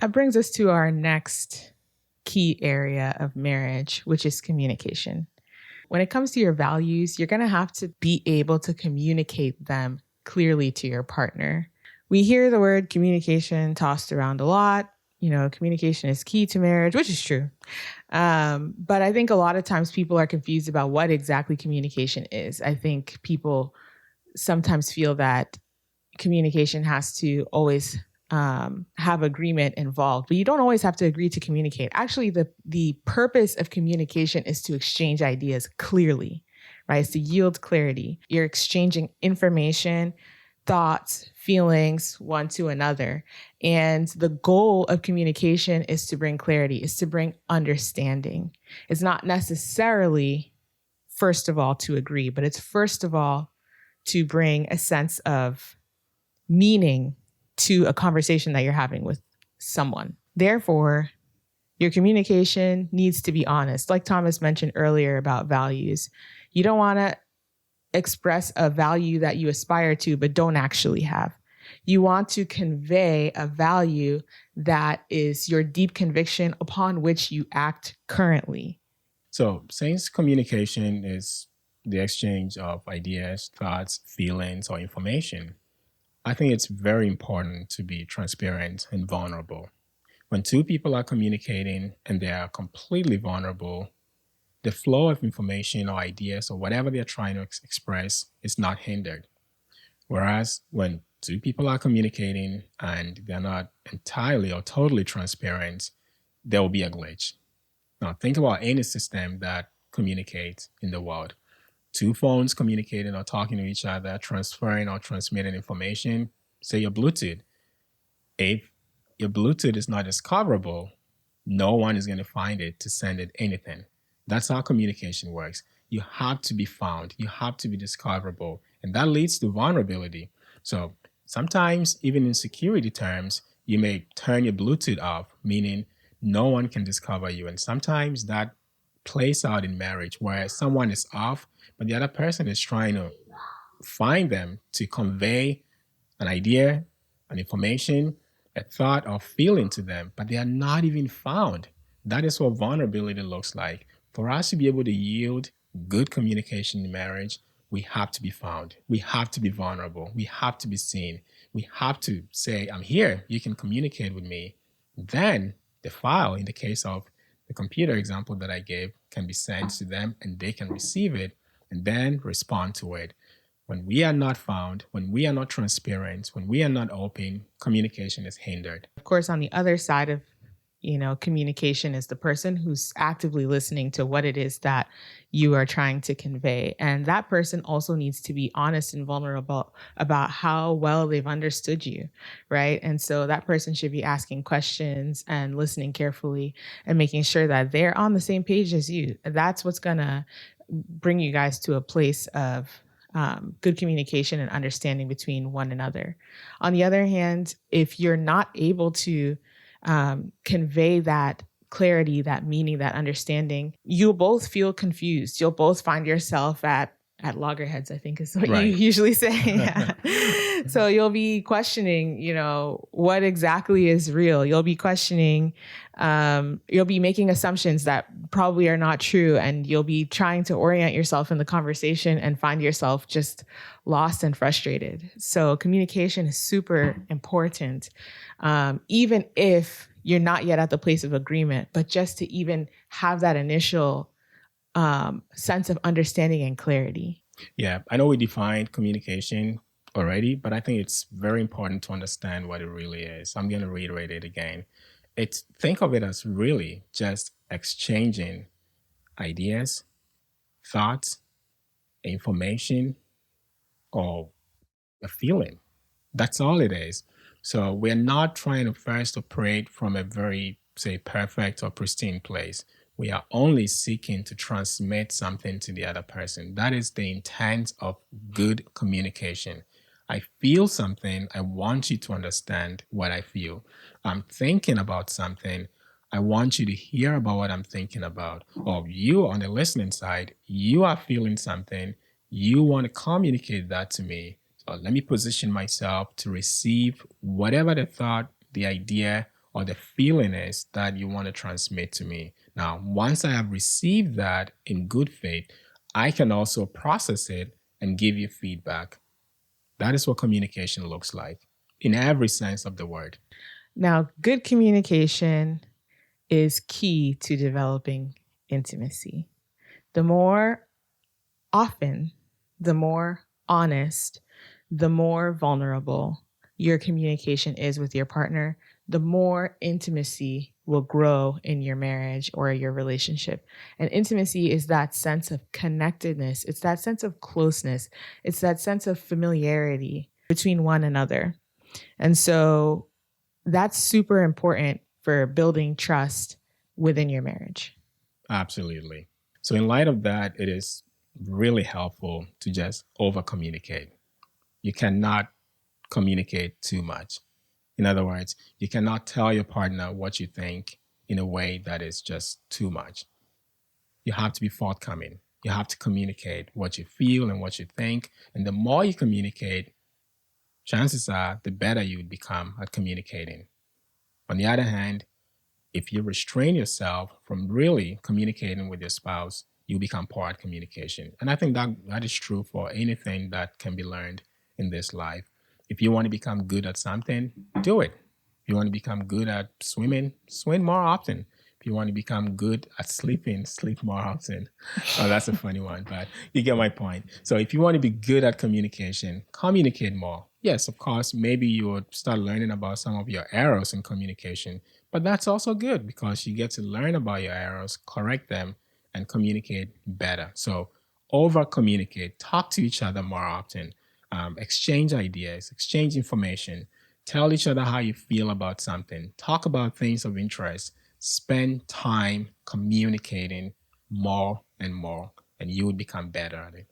That brings us to our next key area of marriage, which is communication. When it comes to your values, you're going to have to be able to communicate them clearly to your partner. We hear the word communication tossed around a lot. You know, communication is key to marriage, which is true. But I think a lot of times people are confused about what exactly communication is. I think people sometimes feel that communication has to always have agreement involved, but you don't always have to agree to communicate. Actually, the purpose of communication is to exchange ideas clearly, right? It's to yield clarity. You're exchanging information, thoughts, feelings one to another. And the goal of communication is to bring clarity, is to bring understanding. It's not necessarily, first of all, to agree, but it's first of all to bring a sense of meaning to a conversation that you're having with someone. Therefore, your communication needs to be honest. Like Thomas mentioned earlier about values, you don't want to express a value that you aspire to but don't actually have. You want to convey a value that is your deep conviction upon which you act currently. So, since communication is the exchange of ideas, thoughts, feelings, or information, I think it's very important to be transparent and vulnerable. When two people are communicating and they are completely vulnerable, the flow of information or ideas or whatever they're trying to express is not hindered. Whereas when two people are communicating and they're not entirely or totally transparent, there will be a glitch. Now, think about any system that communicates in the world. Two phones communicating or talking to each other, transferring or transmitting information, say your Bluetooth. If your Bluetooth is not discoverable, no one is going to find it to send it anything. That's how communication works. You have to be found, you have to be discoverable, and that leads to vulnerability. So sometimes, even in security terms, you may turn your Bluetooth off, meaning no one can discover you. And sometimes that plays out in marriage where someone is off, but the other person is trying to find them to convey an idea, an information, a thought, or feeling to them, but they are not even found. That is what vulnerability looks like. For us to be able to yield good communication in marriage, we have to be found. We have to be vulnerable. We have to be seen. We have to say, I'm here. You can communicate with me. Then the file, in the case of the computer example that I gave, can be sent to them and they can receive it and then respond to it. When we are not found, when we are not transparent, when we are not open, communication is hindered. Of course, on the other side of communication is the person who's actively listening to what it is that you are trying to convey. And that person also needs to be honest and vulnerable about how well they've understood you, right? And so that person should be asking questions and listening carefully and making sure that they're on the same page as you. That's what's going to bring you guys to a place of good communication and understanding between one another. On the other hand, if you're not able to convey that clarity, that meaning, that understanding, you'll both feel confused. You'll both find yourself at loggerheads, I think is what you usually say. Yeah. So you'll be questioning, what exactly is real. You'll be questioning, you'll be making assumptions that probably are not true. And you'll be trying to orient yourself in the conversation and find yourself just lost and frustrated. So communication is super important, even if you're not yet at the place of agreement, but just to even have that initial sense of understanding and clarity. Yeah, I know we defined communication already, but I think it's very important to understand what it really is. I'm going to reiterate it again. Think of it as really just exchanging ideas, thoughts, information, or a feeling. That's all it is. So we're not trying to first operate from a very, say, perfect or pristine place. We are only seeking to transmit something to the other person. That is the intent of good communication. I feel something. I want you to understand what I feel. I'm thinking about something. I want you to hear about what I'm thinking about. Or you on the listening side, you are feeling something. You want to communicate that to me. So let me position myself to receive whatever the thought, the idea, or the feeling is that you want to transmit to me. Now, once I have received that in good faith, I can also process it and give you feedback. That is what communication looks like in every sense of the word. Now, good communication is key to developing intimacy. The more often, the more honest, the more vulnerable your communication is with your partner, the more intimacy will grow in your marriage or your relationship. And intimacy is that sense of connectedness, it's that sense of closeness, it's that sense of familiarity between one another. And so that's super important for building trust within your marriage. Absolutely. So, in light of that, it is really helpful to just over communicate. You cannot communicate too much. In other words, you cannot tell your partner what you think in a way that is just too much. You have to be forthcoming. You have to communicate what you feel and what you think. And the more you communicate, chances are the better you would become at communicating. On the other hand, if you restrain yourself from really communicating with your spouse, you become poor at communication. And I think that is true for anything that can be learned in this life. If you want to become good at something, do it. If you want to become good at swimming, swim more often. If you want to become good at sleeping, sleep more often. Oh, that's a funny one, but you get my point. So if you want to be good at communication, communicate more. Yes, of course, maybe you would start learning about some of your errors in communication, but that's also good because you get to learn about your errors, correct them, and communicate better. So over communicate, talk to each other more often, exchange ideas, exchange information, tell each other how you feel about something, talk about things of interest, spend time communicating more and more, and you would become better at it.